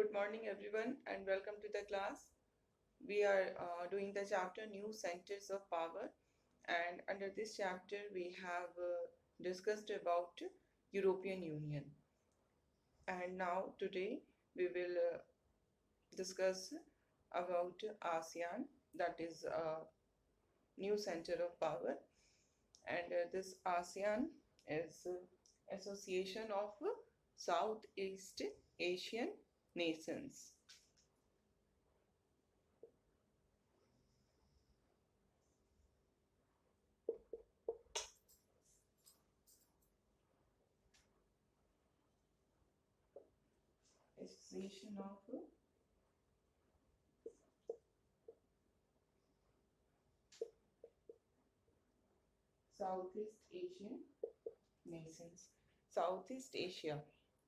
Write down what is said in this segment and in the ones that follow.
Good morning, everyone, and welcome to the class. We are doing the chapter New Centers of Power, and under this chapter, we have discussed about European Union. And now, today, we will discuss about ASEAN, that is a new center of power. And this ASEAN is Association of Southeast Asian Nations. Association of Southeast Asian nations. Southeast Asia.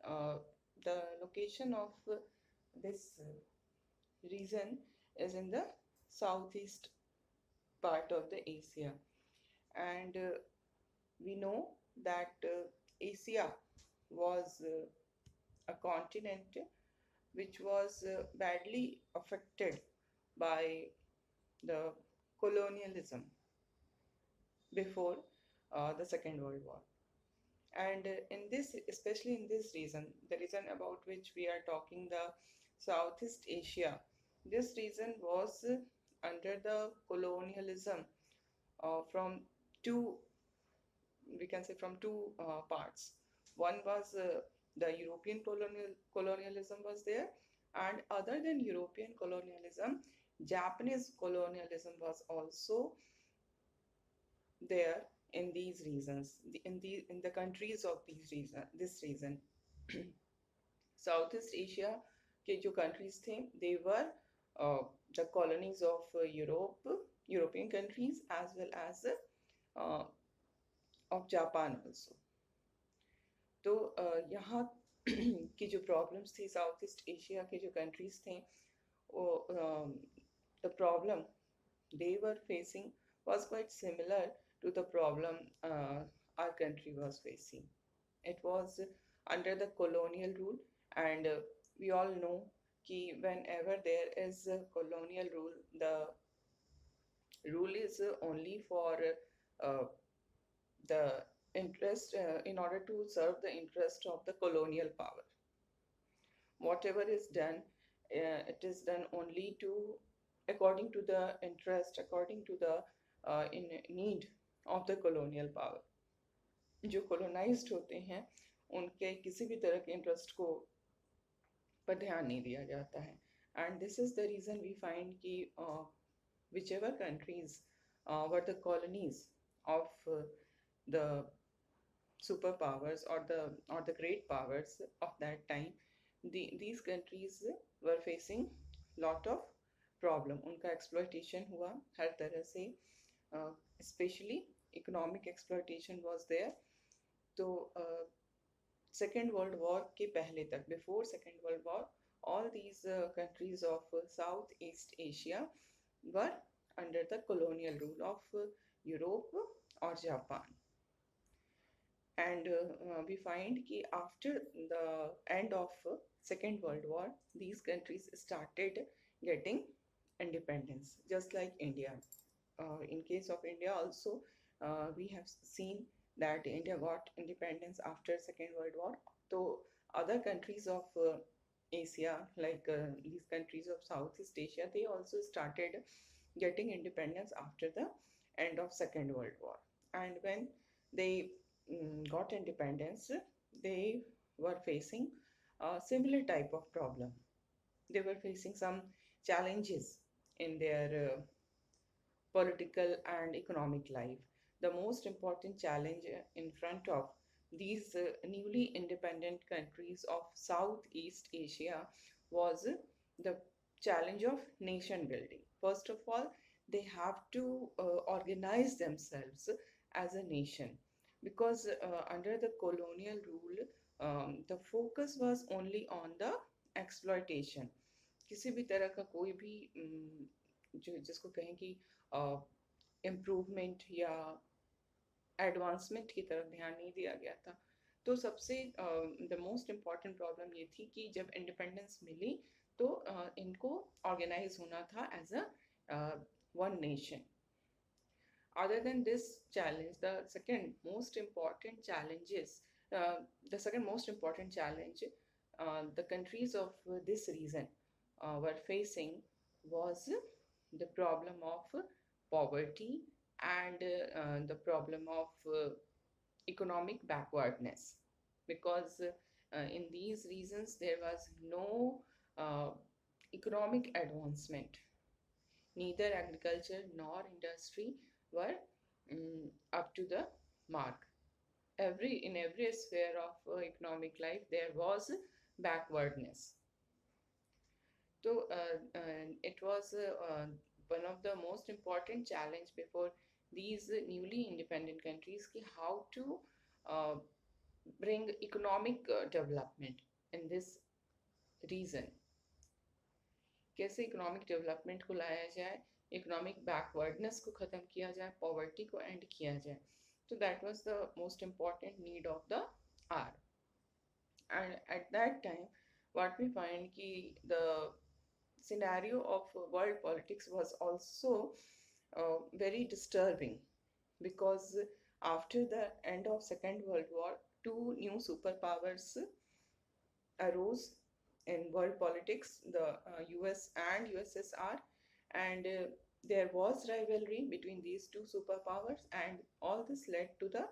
Uh, the location of this region is in the southeast part of the Asia, and we know that Asia was a continent which was badly affected by the colonialism before the Second World War. And in this, especially in this region, the region about which we are talking, the Southeast Asia, this region was under the colonialism from two, we can say from two parts. One was the European colonialism was there, and other than European colonialism, Japanese colonialism was also there in these regions, in the countries of these region, this region. Southeast Asia के जो countries थे, they were the colonies of European countries, as well as uh, of Japan also. तो यहाँ की जो problems थी south east Asia के जो countries थे, वो the problem they were facing was quite similar to the problem our country was facing. It was under the colonial rule, and we all know कि whenever there is a colonial rule, the rule is only for uh, the interest in order to serve the interest of the colonial power. Whatever is done, it is done only to according to the interest, according to the in need of the colonial power. जो colonized होते हैं उनके किसी भी तरह के interest को पर ध्यान नहीं दिया जाता है. And this is the reason we find कि whichever countries were the colonies of the superpowers or the great powers of that time, these countries were facing lot of problem. उनका exploitation हुआ हर तरह से, especially economic exploitation was there. तो Second World War के पहले तक, before Second World War, all these countries of Southeast Asia were under the colonial rule of Europe or Japan. And we find that after the end of Second World War, these countries started getting independence, just like India. In case of India also, we have seen that India got independence after Second World War. So other countries of Asia, like these countries of Southeast Asia, they also started getting independence after the end of Second World War. And when they got independence, they were facing a similar type of problem. They were facing some challenges in their political and economic life. The most important challenge in front of these newly independent countries of Southeast Asia was the challenge of nation building. First of all, they have to organize themselves as a nation, because under the colonial rule, the focus was only on the exploitation. किसी भी तरह का कोई भी जो जिसको कहें कि इम्प्रूवमेंट या एडवांसमेंट की तरफ ध्यान नहीं दिया गया था. तो सबसे द मोस्ट इम्पॉर्टेंट प्रॉब्लम ये थी कि जब इंडिपेंडेंस मिली तो इनको ऑर्गेनाइज होना था as a one nation. Other than this challenge, the second most important challenge the countries of this region were facing was the problem of poverty and the problem of economic backwardness, because in these regions there was no uh, economic advancement. Neither agriculture nor industry were up to the mark. In every sphere of economic life there was backwardness. So it was one of the most important challenge before these newly independent countries ki how to uh, bring economic development in this region. कैसे economic development को लाया जाए, economic backwardness को ख़त्म किया जाए, poverty को and किया जाए. So that was the most important need of the hour. And at that time, what we find ki the scenario of world politics was also very disturbing, because after the end of Second World War, two new superpowers arose in world politics, the US and USSR, and there was rivalry between these two superpowers, and all this led to the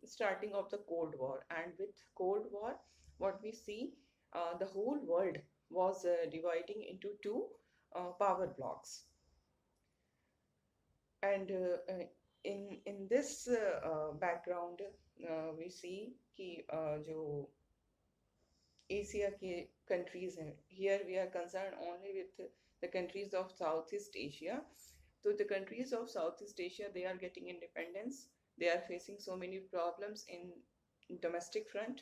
starting of the Cold War. And with Cold War, what we see, the whole world was dividing into two power blocks. And in this background, we see कि जो Asia countries हैं. Here we are concerned only with the countries of Southeast Asia. So the countries of Southeast Asia, they are getting independence. They are facing so many problems in domestic front,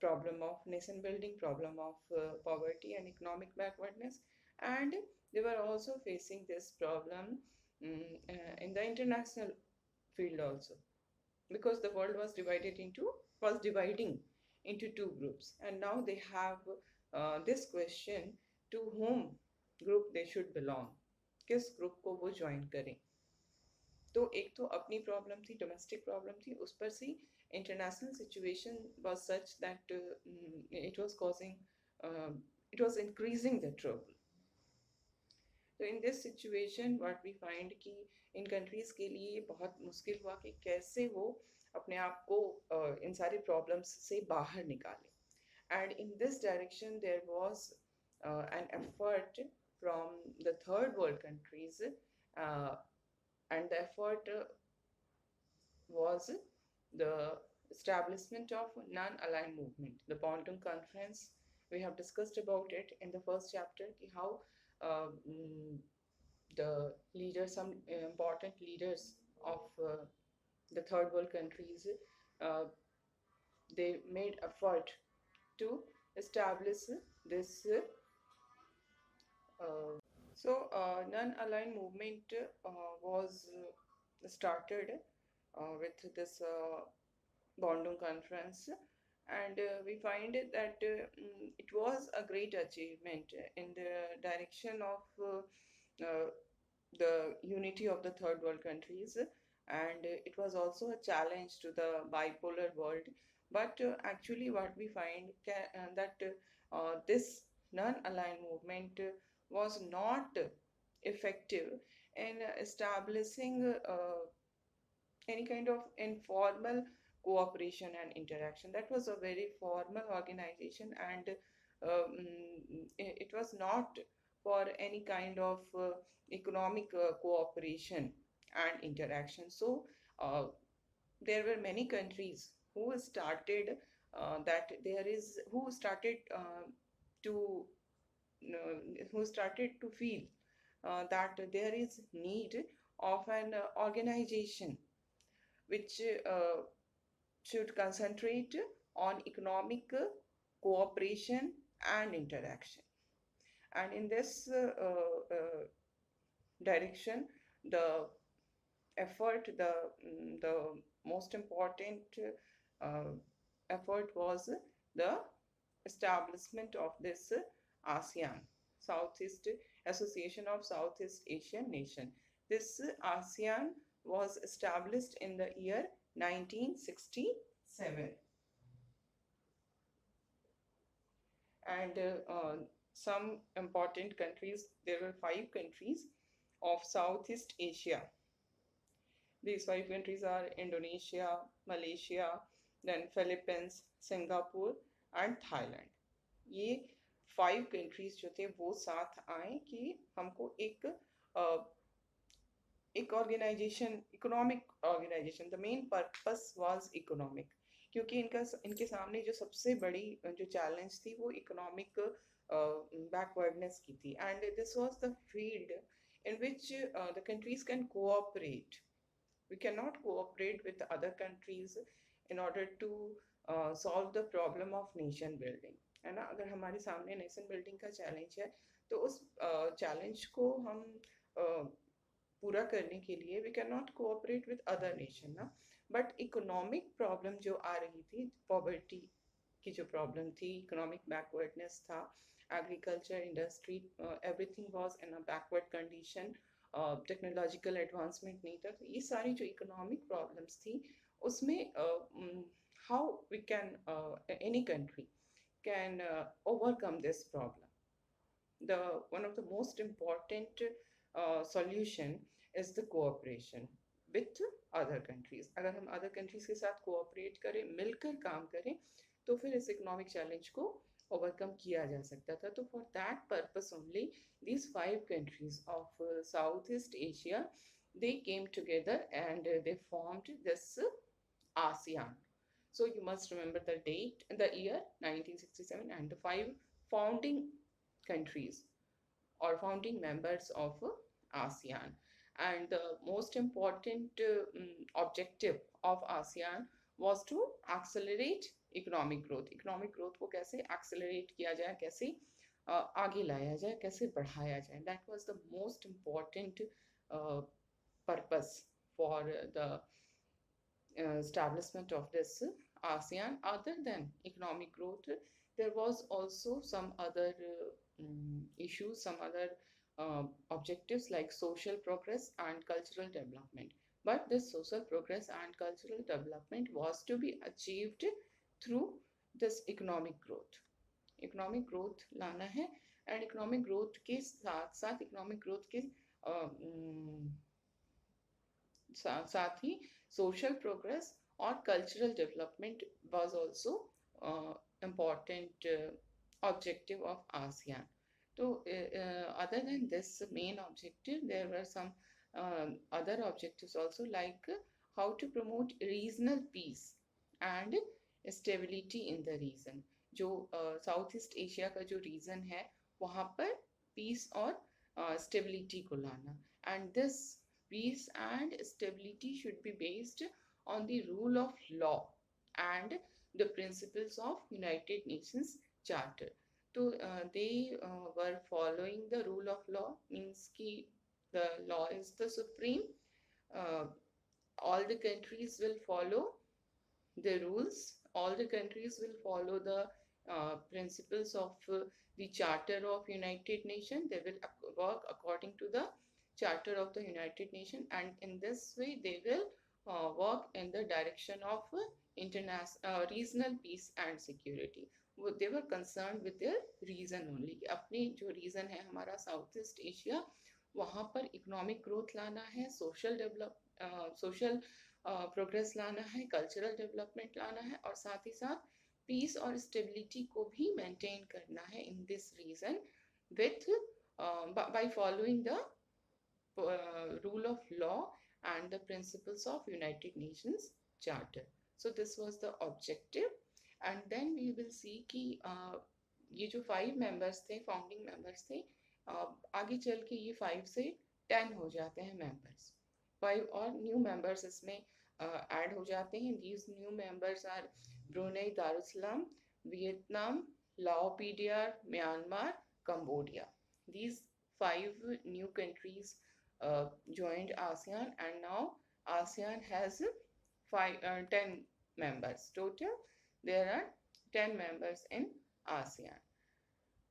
problem of nation building, problem of poverty and economic backwardness, and they were also facing this problem in the international field also, because the world was dividing into two groups, and now they have this question to whom group they should belong, किस group को वो join करें. तो एक तो अपनी problem थी, domestic problem थी, उस पर से international situation was such that it was causing it was increasing the trouble. तो in this situation what we find कि इन कंट्रीज के लिए बहुत मुश्किल हुआ कि कैसे वो अपने आप को इन सारी प्रॉब्लम्स से बाहर निकाले. And in this direction there was an effort from the third world countries, and the effort was the establishment of non-aligned movement, the Bandung Conference. We have discussed about it in the first chapter, how the leaders, some important leaders of the third world countries, they made effort to establish this non-aligned movement was started with this Bandung Conference, and we find that it was a great achievement in the direction of the unity of the third world countries, and it was also a challenge to the bipolar world. But actually, what we find that this non-aligned movement was not effective in establishing any kind of informal cooperation and interaction. That was a very formal organization, and it was not for any kind of economic cooperation and interaction. So there were many countries who started to who started to feel that there is need of an organization which should concentrate on economic cooperation and interaction. And in this direction, the effort, the most important effort was the establishment of this ASEAN, Southeast Association of Southeast Asian Nation. This ASEAN was established in the year 1967, and some important countries, there were five countries of Southeast Asia. These five countries are Indonesia, Malaysia, then Philippines, Singapore and Thailand. ये five countries जो थे वो साथ आए कि हमको एक organization, economic organization, the main purpose was economic, क्योंकि इनके सामने जो सबसे बड़ी जो चैलेंज थी वो इकोनॉमिक बैकवर्डनेस की थी, and this was the field in which the countries can cooperate. We cannot cooperate with other countries in order to solve the problem of nation building, है ना. अगर हमारे सामने नेशन बिल्डिंग का चैलेंज है तो उस चैलेंज को हम पूरा करने के लिए we can not cooperate with other nation ना. बट इकोनॉमिक प्रॉब्लम जो आ रही थी, पॉवर्टी की जो प्रॉब्लम थी, इकोनॉमिक बैकवर्डनेस था, agriculture industry, everything was in a backward condition, technological advancement नहीं था. तो ये सारी जो इकोनॉमिक प्रॉब्लम्स थी उसमें how we can any country can overcome this problem. The one of the most important solution is the cooperation with other countries. अगर हम other countries के साथ cooperate करें, मिलकर काम करें, तो फिर इस economic challenge को overcome किया जा सकता था. तो for that purpose only, these five countries of Southeast Asia, they came together and they formed this ASEAN. So you must remember the date, the year 1967, and the five founding countries or founding members of ASEAN. And the most important objective of ASEAN was to accelerate economic growth. Economic growth को कैसे accelerate किया जाए, कैसे आगे लाया जाए, कैसे बढ़ाया जाए. That was the most important purpose for the establishment of this ASEAN. Other than economic growth, there was also some other issues, some other objectives like social progress and cultural development. But this social progress and cultural development was to be achieved through this economic growth. Economic growth लाना है, and economic growth के साथ साथ economic growth के साथ ही social progress or cultural development was also important objective of ASEAN. So other than this main objective, there were some other objectives also, like how to promote regional peace and stability in the region. जो Southeast Asia का जो region है वहाँ पर peace और stability को लाना, and this peace and stability should be based on the rule of law and the principles of United Nations Charter. So they were following the rule of law, means ki the law is the supreme. All the countries will follow the rules. All the countries will follow the principles of the Charter of United Nations. They will work according to the Charter of the United Nations, and in this way they will work in the direction of regional peace and security. They were concerned with their region only. अपनी जो region है हमारा south east Asia, वहाँ पर economic growth लाना है, social progress लाना है, कल्चरल डेवलपमेंट लाना है, और साथ ही साथ पीस और स्टेबिलिटी को भी मेंटेन करना है in this region with by following the rule of law and the principles of United Nations Charter. So this was the objective, and then we will see कि ये जो 5 members थे, founding members थे, आगे चल के ये 5 से 10 हो जाते हैं members. 5 और new members इसमें add हो जाते हैं. These new members are Brunei Darussalam, Vietnam, Laos, Myanmar, Cambodia. These 5 new countries joined ASEAN, and now ASEAN has 10 members total. there are 10 members in ASEAN.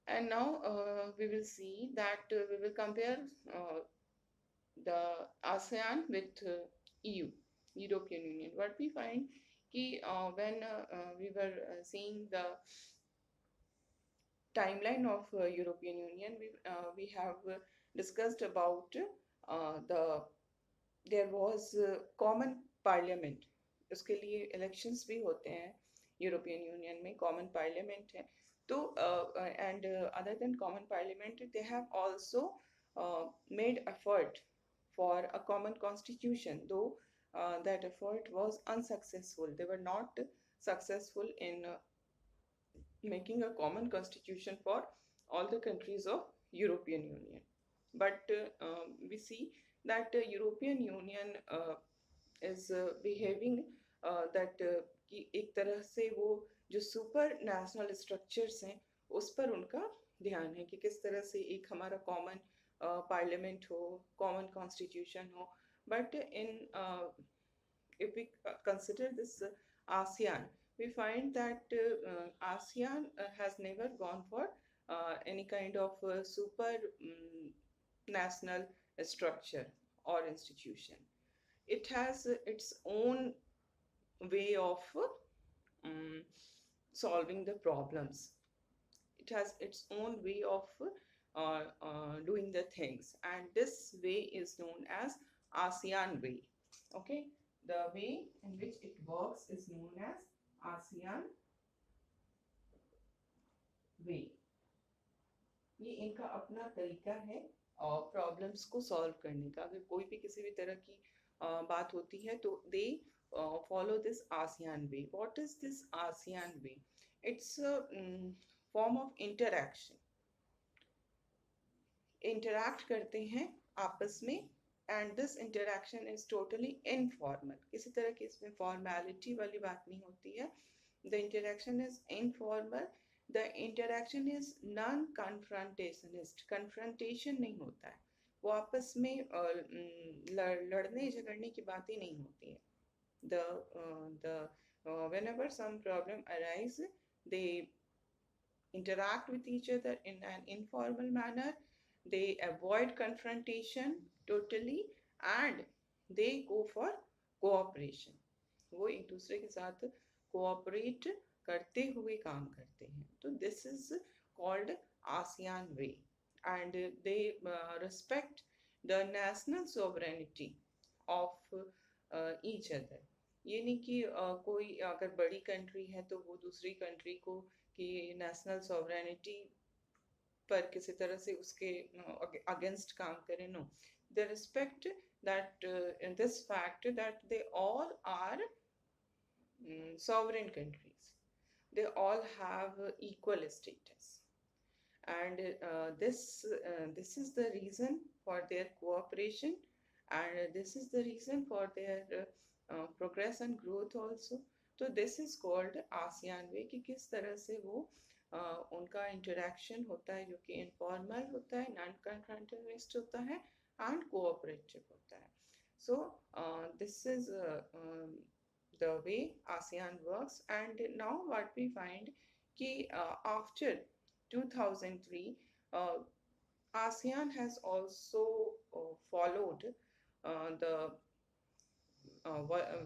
And now we will see that we will compare the ASEAN with EU, European Union. What we find कि when we were seeing the timeline of European Union, we have discussed about the there was common parliament. उसके लिए elections भी होते हैं European union में common parliament है तो and other than common parliament they have also made effort for a common constitution, though that effort was unsuccessful. They were not successful in making a common constitution for all the countries of European Union. But we see that European Union is behaving that कि एक तरह से वो जो super national structures हैं उस पर उनका ध्यान है कि किस तरह से एक हमारा कॉमन पार्लियामेंट हो, कॉमन कॉन्स्टिट्यूशन हो. But in if we consider this ASEAN, we find that ASEAN has never gone for any kind of super national structure or institution. It has its own way of solving the problems. It has its own way of doing the things, and this way is known as ASEAN way. Okay, the way in which it works is known as ASEAN way. ये इनका अपना तरीका है और problems को solve करने का. अगर कोई भी किसी भी तरह की बात होती है तो दे follow this ASEAN way. What is this ASEAN way? It's a form of interaction. Interact करते हैं आपस में, and this interaction is totally informal. किसी तरह की इसमें formality वाली बात नहीं होती है. The interaction is informal. The interaction is non-confrontationist. Confrontation नहीं होता है. वो आपस में लड़ने झगड़ने की बातें नहीं होती है. Whenever some problem arise, they interact with each other in an informal manner. They avoid confrontation totally and they go for cooperation. वो एक दूसरे के साथ cooperate करते हुए काम करते हैं. तो this is called ASEAN way, and they respect the national sovereignty of each other. ये नहीं कि कोई अगर बड़ी कंट्री है तो वो दूसरी कंट्री को कि नेशनल सॉवरेनिटी पर किसी तरह से उसके अगेंस्ट काम करें. No, they respect that in this fact that they all are sovereign countries. They all have equal status, and this is the reason for their cooperation, and this is the reason for their progress and growth also. तो this is called ASEAN way कि किस तरह से वो उनका interaction होता है जो कि इनफॉर्मल होता है, नॉन कन्फ्रंटेशनिस्ट होता है and cooperative होता है. So this is the way ASEAN works. And now what we find कि after 2003 ASEAN has also followed the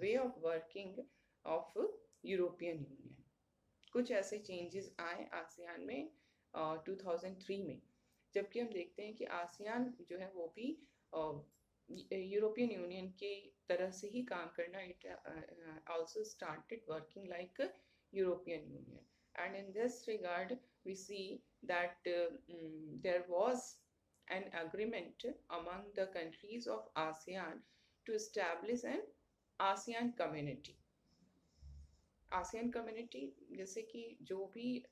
way of working of European union. कुछ ऐसे चेंजेस आए आसियान में 2003 में, जबकि हम देखते हैं कि आसियान जो है वो भी यूरोपियन यूनियन की तरह से ही काम करना. It also started working like a European Union, and in this regard we see that there was an agreement among the countries of ASEAN to establish an ASEAN community. ASEAN community जैसे कि जो भी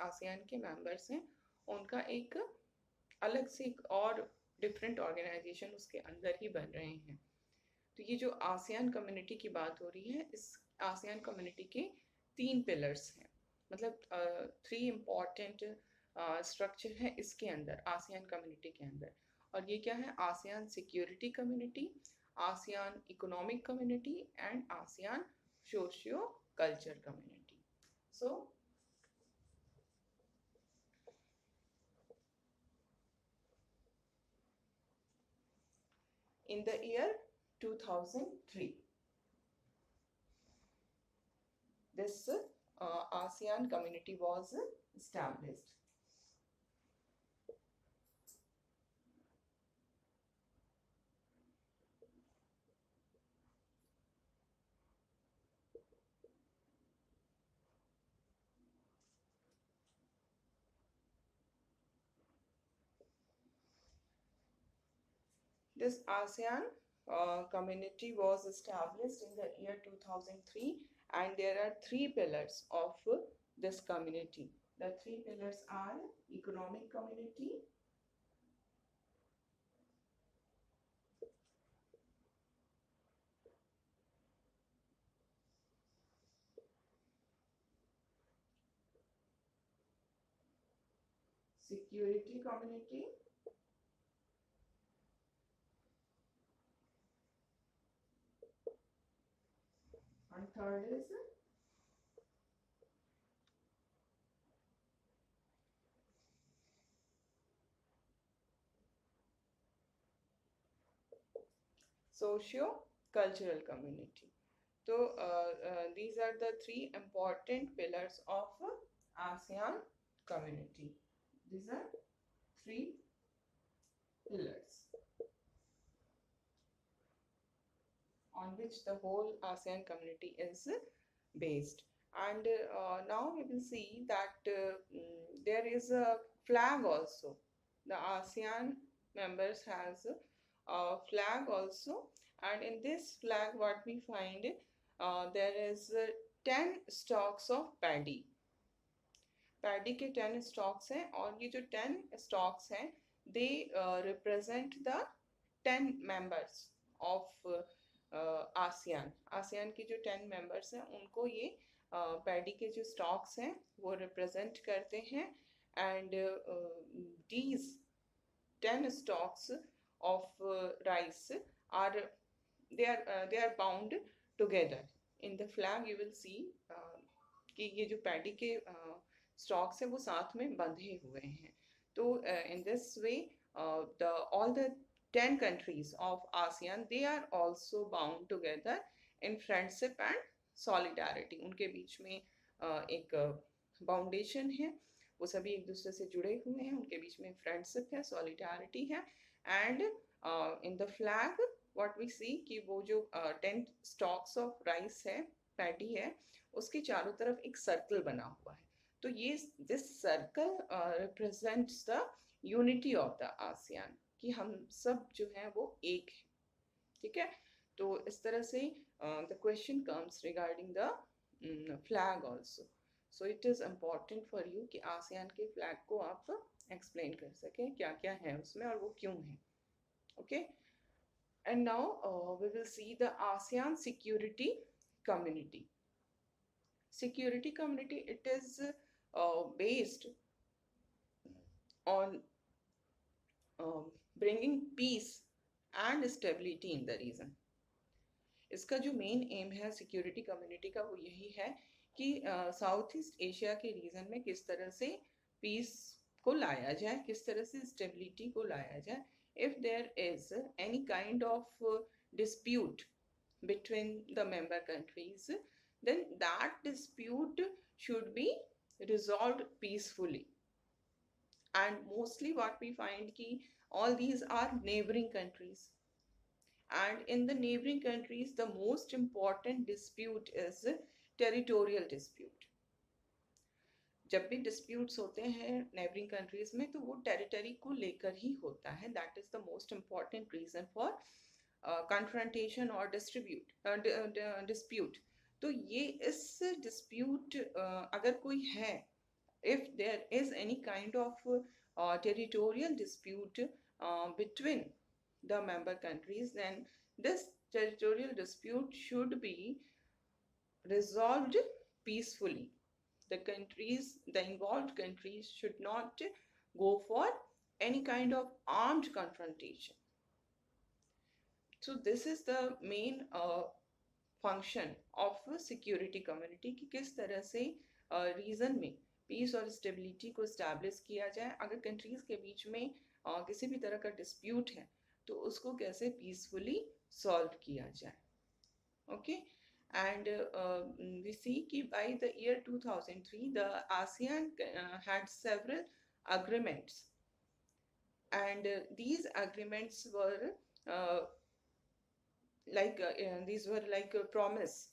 ASEAN के members हैं उनका एक अलग से एक और डिफरेंट ऑर्गेनाइजेशन उसके अंदर ही बन रहे हैं. तो ये जो आसियान कम्युनिटी की बात हो रही है, इस आसियान कम्युनिटी के 3 पिलर्स हैं, मतलब 3 इम्पॉर्टेंट स्ट्रक्चर है इसके अंदर, आसियान कम्युनिटी के अंदर. और ये क्या है? ASEAN security community, ASEAN economic community and ASEAN socio culture community. So in the year 2003, this ASEAN community was established. This ASEAN community was established in the year 2003, and there are three pillars of this community. The three pillars are economic community, security community, and third is socio-cultural community. So these are the three important pillars of ASEAN community. These are three pillars on which the whole ASEAN community is based. And now we will see that there is a flag also. The ASEAN members has a flag also, and in this flag what we find, there is 10 stalks of paddy. Paddy के 10 stocks हैं, और ये जो 10 stocks हैं they represent the 10 members of ASEAN. ASEAN के जो 10 members हैं उनको ये पैडी के जो स्टॉक्स हैं वो रिप्रेजेंट करते हैं. And these 10 stalks of rice are they are bound together. In the flag you will see कि ये जो पैडी के स्टॉक्स है वो साथ में बंधे हुए हैं. तो in this way all the 10 countries of ASEAN, they are also bound together in friendship and solidarity. उनके बीच में एक फाउंडेशन है, वो सभी एक दूसरे से जुड़े हुए हैं, उनके बीच में फ्रेंडशिप है, सॉलिडारिटी है. And in the flag what we see कि वो जो 10 स्टॉक्स ऑफ राइस है, पैडी है, उसके चारों तरफ एक सर्कल बना हुआ है. तो ये this circle represents the unity of the ASEAN, कि हम सब जो हैं वो एक है. ठीक है, तो इस तरह से the question comes regarding the flag also. So it is important for you कि आसियान के फ्लैग को आप एक्सप्लेन कर सकें क्या क्या है उसमें और वो क्यों है. Okay, and now we will see the ASEAN security community. Security community, it is based on bringing peace and stability in the region. इसका जो मेन एम है सिक्योरिटी कम्युनिटी का वो यही है कि साउथ ईस्ट एशिया के रीजन में किस तरह से पीस को लाया जाए, किस तरह से स्टेबिलिटी को लाया जाए. If there is any kind of dispute between the member countries, then that dispute should be resolved peacefully. And mostly what we find ki all these are neighboring countries, and in the neighboring countries the most important dispute is territorial dispute. जब भी disputes होते हैं neighboring countries में तो वो territory को लेकर ही होता है. That is the most important reason for confrontation or dispute. तो ये इस dispute अगर कोई है, if there is any kind of territorial dispute between the member countries, then this territorial dispute should be resolved peacefully. The involved countries should not go for any kind of armed confrontation. So this is the main function of a security community कि किस तरह से reason में piece और stability को establish किया जाए। अगर कंट्रीज के बीच में किसी भी तरह का डिस्प्यूट है तो उसको कैसे पीसफुली सॉल्व किया जाए। ओके, and we see कि by the year 2003 the ASEAN had several agreements, and these agreements were uh, these were like a promise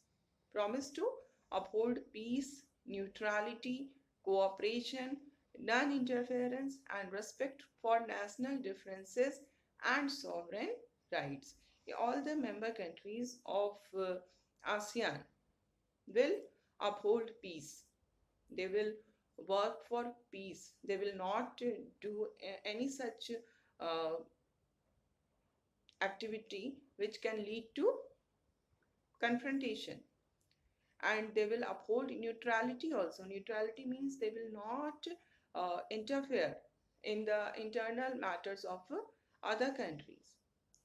to uphold peace, neutrality, cooperation, non-interference, and respect for national differences and sovereign rights. All the member countries of ASEAN will uphold peace. They will work for peace. They will not do any such uh, activity which can lead to confrontation. And they will uphold neutrality also. Neutrality means they will not interfere in the internal matters of other countries.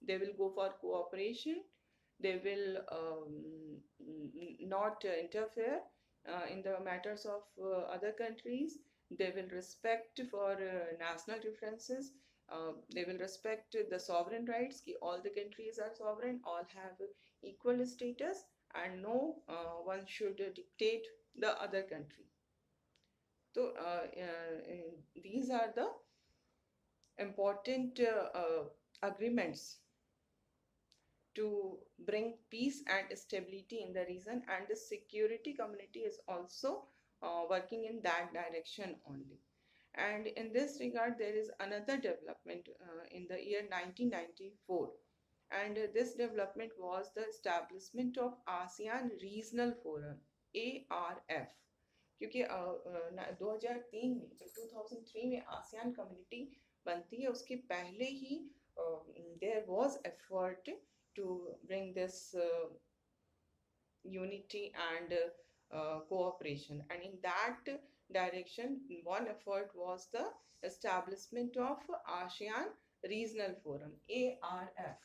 They will go for cooperation. They will not interfere in the matters of other countries. They will respect for national differences. They will respect the sovereign rights. All the countries are sovereign, all have equal status, and no one should dictate the other country. So these are the important agreements to bring peace and stability in the region, and the security community is also working in that direction only. And in this regard, there is another development in the year 1994, and this development was the establishment of ASEAN Regional Forum, ARF. क्योंकि 2003 में, जब 2003 में ASEAN community बनती है, उसके पहले ही there was effort to bring this unity and cooperation, and in that direction one effort was the establishment of ASEAN Regional Forum, ARF,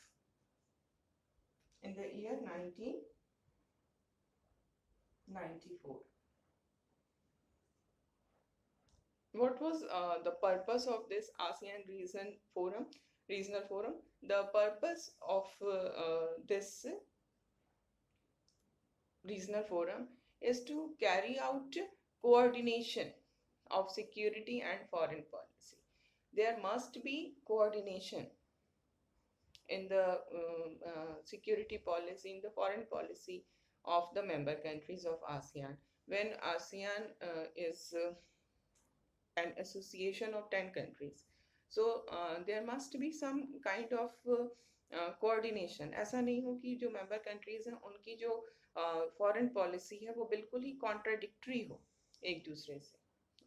in the year 1994. What was the purpose of this ASEAN Regional Forum? The purpose of this regional forum is to carry out coordination of security and foreign policy. There must be coordination in the security policy, in the foreign policy of the member countries of ASEAN. When ASEAN is an association of 10 countries, so there must be some kind of coordination. ऐसा नहीं हो कि जो member countries हैं उनकी जो foreign policy है वो बिल्कुल ही contradictory हो एक दूसरे से.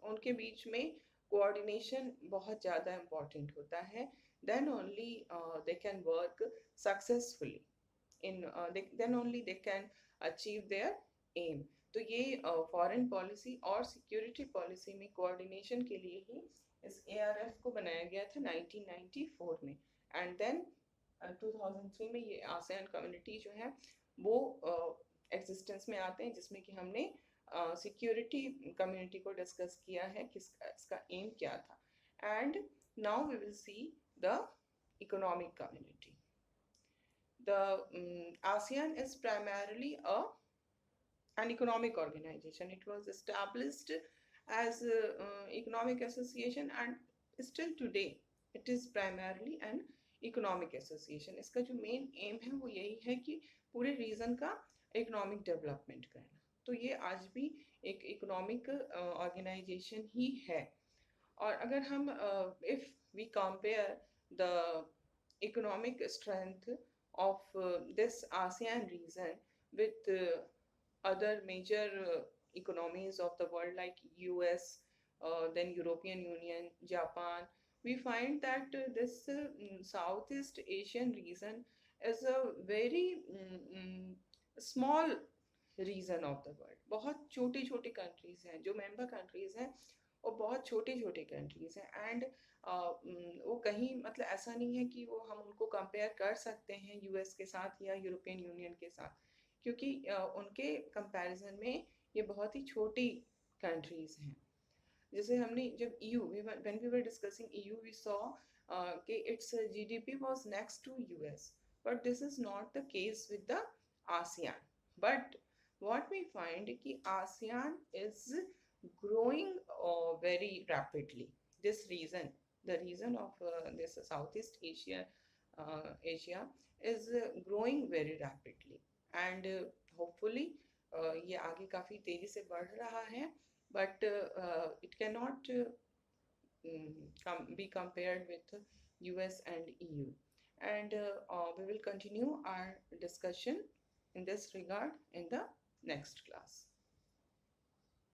उनके बीच में coordination बहुत ज़्यादा important होता है. Then only they can work successfully then only they can achieve their aim. तो ये फॉरेन पॉलिसी और सिक्योरिटी पॉलिसी में कोऑर्डिनेशन के लिए ही इस ARF को बनाया गया था 1994 में, एंड देन 2003 में ये आसियान कम्युनिटी जो है वो एग्जिस्टेंस में आते हैं, जिसमें कि हमने सिक्योरिटी कम्युनिटी को डिस्कस किया है कि इसका एम क्या था. And now we will see the economic community. The ASEAN is primarily an economic organization. It was established as an economic association, and still today it is primarily an economic association. इसका जो main aim है वो यही है कि पूरे region का economic development करना. तो ये आज भी एक economic organization ही है. और अगर हम if we compare the economic strength of this ASEAN region with other major economies of the world like US, then European Union, Japan, we find that this Southeast Asian region is a very small region of the world. बहुत छोटे छोटे countries हैं, जो member countries हैं वो बहुत छोटे छोटे countries हैं, and वो कहीं मतलब ऐसा नहीं है कि वो हम उनको कंपेयर कर सकते हैं यूएस के साथ या यूरोपियन यूनियन के साथ, क्योंकि उनके कंपैरिजन में ये बहुत ही छोटी कंट्रीज हैं. जैसे हमने जब EU, when we were discussing EU, we saw कि its GDP was next to US, but this is not the case with the ASEAN. But what we find कि ASEAN is growing very rapidly. This reason, the reason of this Southeast Asia is growing very rapidly, and hopefully ये आगे काफ़ी तेज़ी से बढ़ रहा है, but it cannot be compared with US and EU. And we will continue our discussion in this regard in the next class.